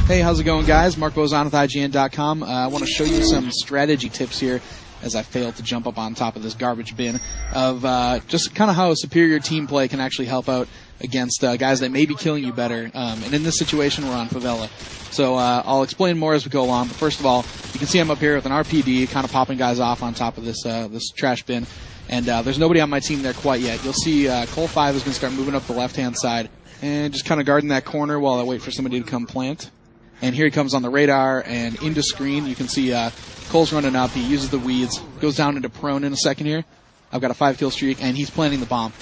Hey, how's it going, guys? Mark Bozon with IGN.com. I want to show you some strategy tips here as I failed to jump up on top of this garbage bin of just kind of how a superior team play can actually help out against guys that may be killing you better. And in this situation, we're on Favela. So I'll explain more as we go along. But first of all, you can see I'm up here with an RPD, kind of popping guys off on top of this this trash bin. And there's nobody on my team there quite yet. You'll see Cole 5 is going to start moving up the left-hand side and just kind of guarding that corner while I wait for somebody to come plant. And here he comes on the radar and into screen. You can see Cole's running up. He uses the weeds, goes down into prone in a second here. I've got a 5-kill streak, and he's planting the bomb.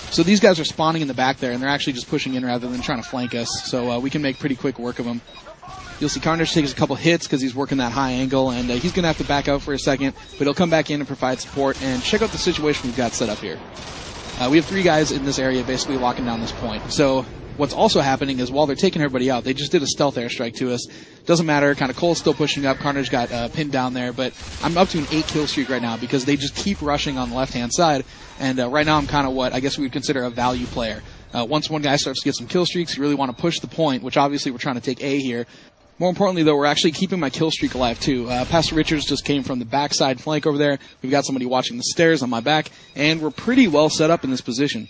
So these guys are spawning in the back there, and they're actually just pushing in rather than trying to flank us. So we can make pretty quick work of them. You'll see Carnage takes a couple hits because he's working that high angle, and he's going to have to back out for a second, but he'll come back in and provide support. And check out the situation we've got set up here. We have 3 guys in this area basically locking down this point. So what's also happening is while they're taking everybody out, they just did a stealth airstrike to us. Doesn't matter, kind of Cole's still pushing up, Carnage got pinned down there, but I'm up to an 8-kill streak right now because they just keep rushing on the left-hand side, and right now I'm kind of what I guess we would consider a value player. Once one guy starts to get some kill streaks, you really want to push the point, which obviously we're trying to take A here. More importantly, though, we're actually keeping my kill streak alive, too. Pastor Richards just came from the backside flank over there. We've got somebody watching the stairs on my back, and we're pretty well set up in this position.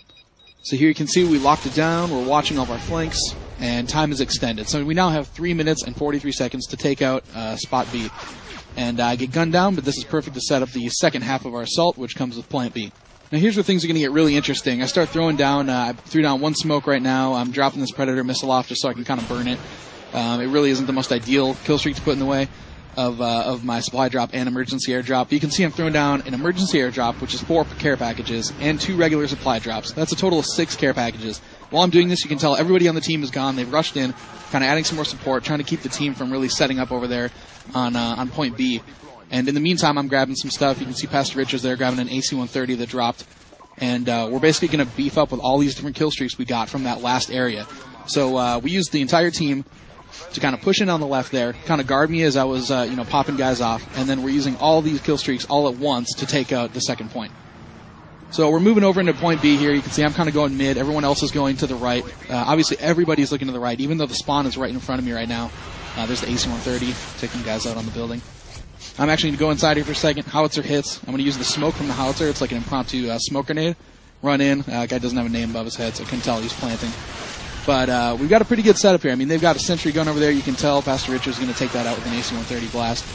So here you can see we locked it down, we're watching all of our flanks, and time is extended. So we now have 3 minutes and 43 seconds to take out spot B. And get gunned down, but this is perfect to set up the second half of our assault, which comes with plant B. Now here's where things are going to get really interesting. I start throwing down, I threw down 1 smoke right now. I'm dropping this Predator missile off just so I can kind of burn it. It really isn't the most ideal kill streak to put in the way of my supply drop and emergency airdrop. You can see I'm throwing down an emergency airdrop, which is 4 care packages, and 2 regular supply drops. That's a total of 6 care packages. While I'm doing this, you can tell everybody on the team is gone. They've rushed in, kind of adding some more support, trying to keep the team from really setting up over there on point B. And in the meantime, I'm grabbing some stuff. You can see Pastor Richards there grabbing an AC-130 that dropped. And we're basically going to beef up with all these different kill streaks we got from that last area. So we used the entire team to kind of push in on the left there, kind of guard me as I was, popping guys off, and then we're using all these kill streaks all at once to take out the second point. So we're moving over into point B here. You can see I'm kind of going mid. Everyone else is going to the right. Obviously, everybody's looking to the right, even though the spawn is right in front of me right now. There's the AC-130 taking guys out on the building. I'm actually going to go inside here for a second. Howitzer hits. I'm going to use the smoke from the howitzer. It's like an impromptu smoke grenade. Run in. Guy doesn't have a name above his head, so I couldn't tell he's planting. But we've got a pretty good setup here. I mean, they've got a sentry gun over there. You can tell Pastor Richards is going to take that out with an AC-130 blast.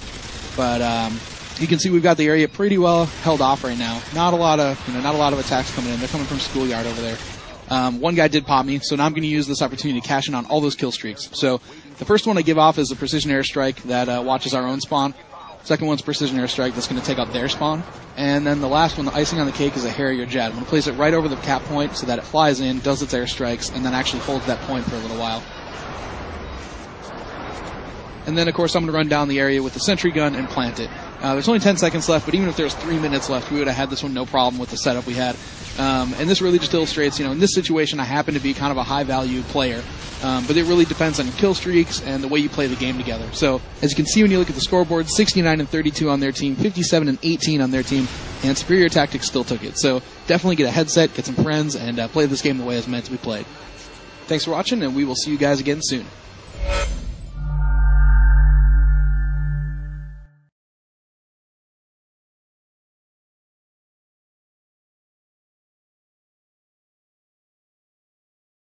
But you can see we've got the area pretty well held off right now. Not a lot of attacks coming in. They're coming from Schoolyard over there. One guy did pop me, so now I'm going to use this opportunity to cash in on all those kill streaks. So the first one I give off is a precision airstrike that watches our own spawn. Second one's precision airstrike that's going to take out their spawn. And then the last one, the icing on the cake, is a Harrier jet. I'm going to place it right over the cap point so that it flies in, does its airstrikes, and then actually holds that point for a little while. And then, of course, I'm going to run down the area with the sentry gun and plant it. There's only 10 seconds left, but even if there's 3 minutes left, we would have had this one no problem with the setup we had. And this really just illustrates, in this situation, I happen to be kind of a high-value player. But it really depends on your kill streaks and the way you play the game together. So, as you can see when you look at the scoreboard, 69 and 32 on their team, 57 and 18 on their team, and Superior Tactics still took it. So, definitely get a headset, get some friends, and play this game the way it's meant to be played. Thanks for watching, and we will see you guys again soon.